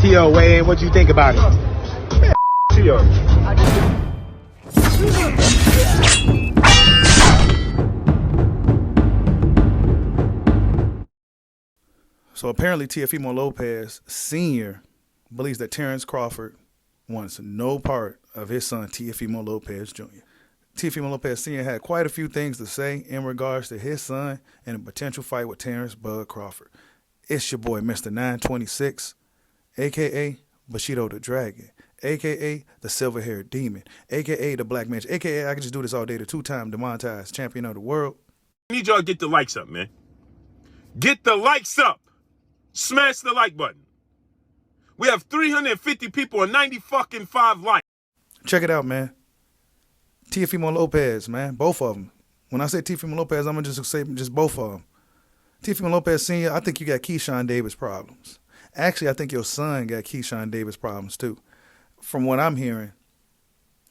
T.O. weigh in. What you think about it? Man, T.O. So apparently Teofimo Lopez Sr. believes that Terence Crawford wants no part of his son Teofimo Lopez Jr. Teofimo Lopez Sr. had quite a few things to say in regards to his son and a potential fight with Terence Bud Crawford. It's your boy, Mr. 926, a.k.a. Bushido the Dragon, a.k.a. the Silver-Haired Demon, a.k.a. the Black Man, a.k.a. I can just do this all day, the two-time demonetized champion of the world. I need y'all to get the likes up, man. Get the likes up. Smash the like button. We have 350 people and 95 likes. Check it out, man. Teofimo Lopez, man. Both of them. When I say Teofimo Lopez, I'm going to just say just both of them. Teofimo Lopez Sr., I think you got Keyshawn Davis problems. Actually, I think your son got Keyshawn Davis problems, too. From what I'm hearing,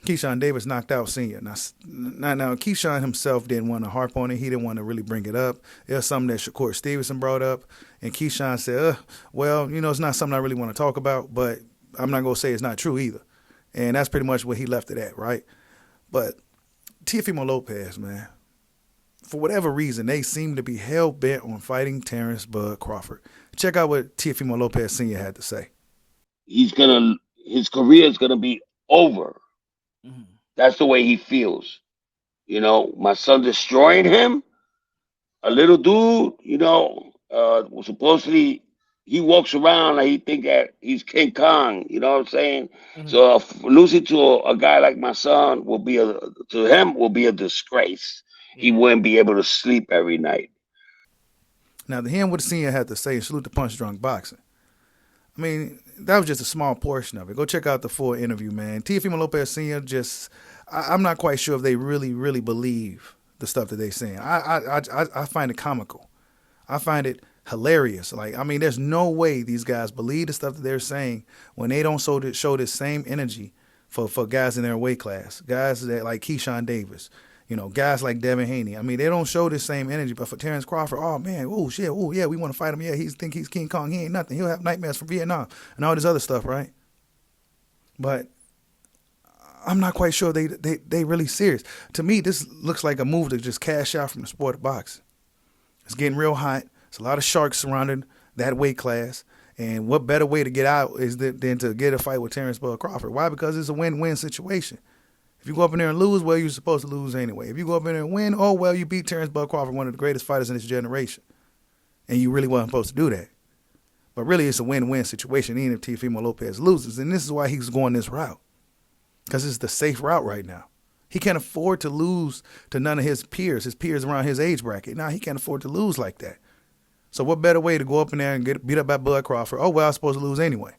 Keyshawn Davis knocked out Senior. Now, Keyshawn himself didn't want to harp on it. He didn't want to really bring it up. It was something that Shakur Stevenson brought up, and Keyshawn said, well, you know, it's not something I really want to talk about, but I'm not going to say it's not true either. And that's pretty much what he left it at, right? But Teofimo Lopez, man, for whatever reason, they seem to be hell-bent on fighting Terence Bud Crawford. Check out what Teofimo Lopez Sr. had to say. His career is going to be over. Mm-hmm. That's the way he feels. You know, my son destroying him, a little dude, you know, supposedly he walks around like he think that he's King Kong, you know what I'm saying? Mm-hmm. So losing to a guy like my son will be a disgrace. Yeah. He wouldn't be able to sleep every night. Now, to hear what the senior had to say, salute the punch drunk boxing. I mean, that was just a small portion of it. Go check out the full interview, man. Teofimo Lopez Sr. I'm not quite sure if they really, really believe the stuff that they're saying. I find it comical. I find it hilarious. Like, I mean, there's no way these guys believe the stuff that they're saying when they don't show the same energy for guys in their weight class. Guys that like Keyshawn Davis, you know, guys like Devin Haney. I mean, they don't show the same energy. But for Terence Crawford, oh, man, oh, shit, oh, yeah, we want to fight him. Yeah, he think he's King Kong. He ain't nothing. He'll have nightmares from Vietnam and all this other stuff, right? But I'm not quite sure they really serious. To me, this looks like a move to just cash out from the sport of boxing. It's getting real hot. There's a lot of sharks surrounding that weight class. And what better way to get out is than to get a fight with Terence Bud Crawford? Why? Because it's a win-win situation. If you go up in there and lose, well, you're supposed to lose anyway. If you go up in there and win, oh, well, you beat Terence Bud Crawford, one of the greatest fighters in this generation. And you really wasn't supposed to do that. But really, it's a win-win situation, even if Teofimo Lopez loses. And this is why he's going this route. Because it's the safe route right now. He can't afford to lose to none of his peers around his age bracket. Now, he can't afford to lose like that. So what better way to go up in there and get beat up by Bud Crawford? Oh, well, I'm supposed to lose anyway.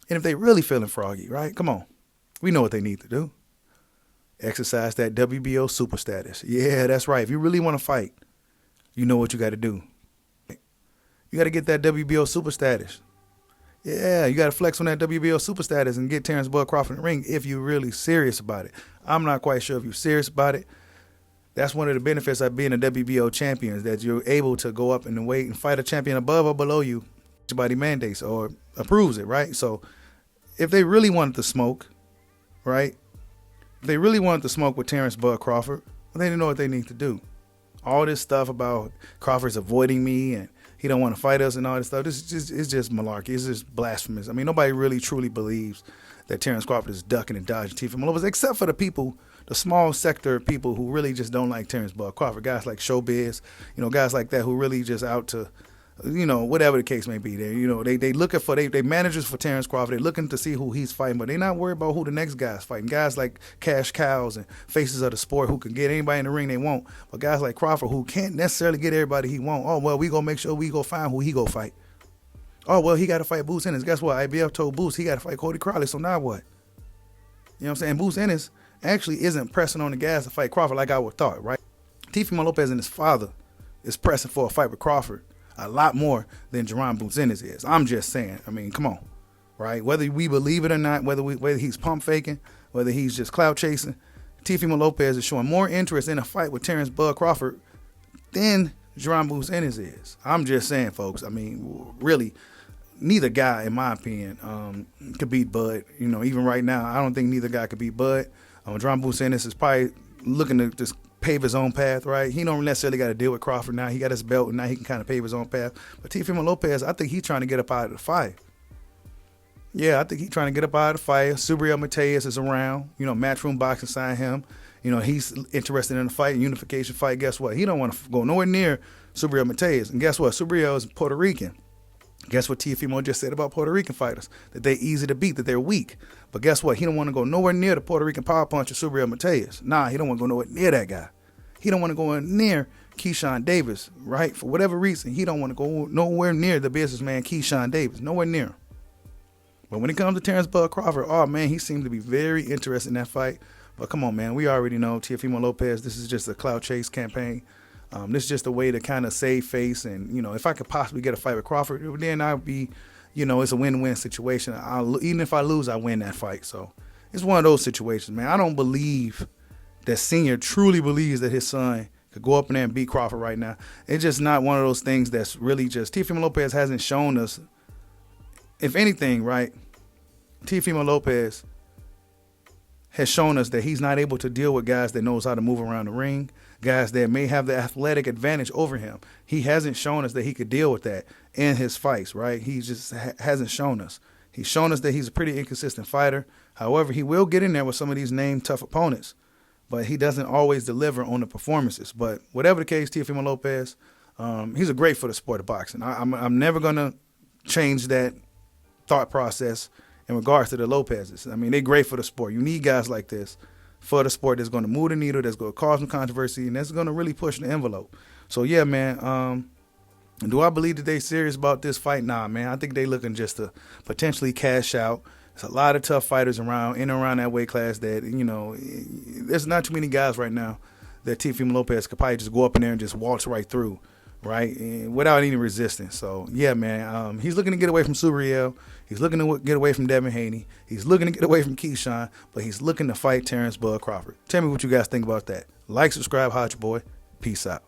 And if they really feeling froggy, right? Come on. We know what they need to do. Exercise that WBO super status. Yeah, that's right. If you really want to fight, you know what you got to do. You got to get that WBO super status. Yeah, you got to flex on that WBO super status and get Terence Bud Crawford in the ring if you're really serious about it. I'm not quite sure if you're serious about it. That's one of the benefits of being a WBO champion, is that you're able to go up in the weight and fight a champion above or below you. Somebody mandates or approves it, right? So if they really wanted to smoke, right? If they really wanted to smoke with Terence Bud Crawford, well, they didn't know what they need to do. All this stuff about Crawford's avoiding me and he don't want to fight us and all this stuff, it's just malarkey. It's just blasphemous. I mean, nobody really truly believes that Terence Crawford is ducking and dodging Teofimo Lopez, except for the people, the small sector of people who really just don't like Terence Bud Crawford. Guys like Showbiz, you know, guys like that who really just out to, you know, whatever the case may be. They looking for they managers for Terence Crawford. They're looking to see who he's fighting, but they're not worried about who the next guy's fighting. Guys like cash cows and faces of the sport who can get anybody in the ring they want, but guys like Crawford who can't necessarily get everybody he want. Oh well, we gonna make sure we go find who he go fight. Oh well, he got to fight Boots Ennis. Guess what? IBF told Boots he got to fight Cody Crowley. So now what? You know what I'm saying? Boots Ennis actually isn't pressing on the gas to fight Crawford like I would thought, right? Teofimo Lopez and his father is pressing for a fight with Crawford a lot more than Jerron Boots Ennis is. I'm just saying. I mean, come on, right? Whether we believe it or not, whether he's pump faking, whether he's just clout chasing, Teofimo Lopez is showing more interest in a fight with Terence Bud Crawford than Jerron Boots Ennis is. I'm just saying, folks. I mean, really, neither guy, in my opinion, could beat Bud. You know, even right now, I don't think neither guy could beat Bud. John Booth saying this is probably looking to just pave his own path, right? He don't necessarily got to deal with Crawford now. He got his belt, and now he can kind of pave his own path. But Teofimo Lopez, I think he's trying to get up out of the fight. Yeah, I think he's trying to get up out of the fight. Subriel Mateus is around. You know, Matchroom Boxing signed him. You know, he's interested in the fight, unification fight. Guess what? He don't want to go nowhere near Subriel Mateus. And guess what? Subriel is Puerto Rican. Guess what Teofimo just said about Puerto Rican fighters? That they're easy to beat, that they're weak. But guess what? He don't want to go nowhere near the Puerto Rican power puncher, Subriel Mateus. Nah, he don't want to go nowhere near that guy. He don't want to go near Keyshawn Davis, right? For whatever reason, he don't want to go nowhere near the businessman Keyshawn Davis. Nowhere near him. But when it comes to Terence Bud Crawford, oh, man, he seemed to be very interested in that fight. But come on, man, we already know Teofimo Lopez, this is just a clout chase campaign. This is just a way to kind of save face. And, you know, if I could possibly get a fight with Crawford, then I'd be, you know, it's a win-win situation. Even if I lose, I win that fight. So it's one of those situations, man. I don't believe that Senior truly believes that his son could go up in there and beat Crawford right now. It's just not one of those things that's really just, Teofimo Lopez hasn't shown us, if anything, right, Teofimo Lopez has shown us that he's not able to deal with guys that knows how to move around the ring, guys that may have the athletic advantage over him. He hasn't shown us that he could deal with that in his fights, right? He just hasn't shown us. He's shown us that he's a pretty inconsistent fighter. However, he will get in there with some of these named tough opponents, but he doesn't always deliver on the performances. But whatever the case, Teofimo Lopez, he's a great for the sport of boxing. I'm never going to change that thought process in regards to the Lopezes. I mean, they're great for the sport. You need guys like this for the sport that's going to move the needle, that's going to cause some controversy, and that's going to really push the envelope. So, yeah, man, do I believe that they're serious about this fight? Nah, man. I think they're looking just to potentially cash out. There's a lot of tough fighters around, in and around that weight class that, you know, there's not too many guys right now that Teofimo Lopez could probably just go up in there and just waltz right through, right, and without any resistance. So, yeah, man, he's looking to get away from Subriel. He's looking to get away from Devin Haney. He's looking to get away from Keyshawn, but he's looking to fight Terence Bud Crawford. Tell me what you guys think about that. Like, subscribe, hot your boy. Peace out.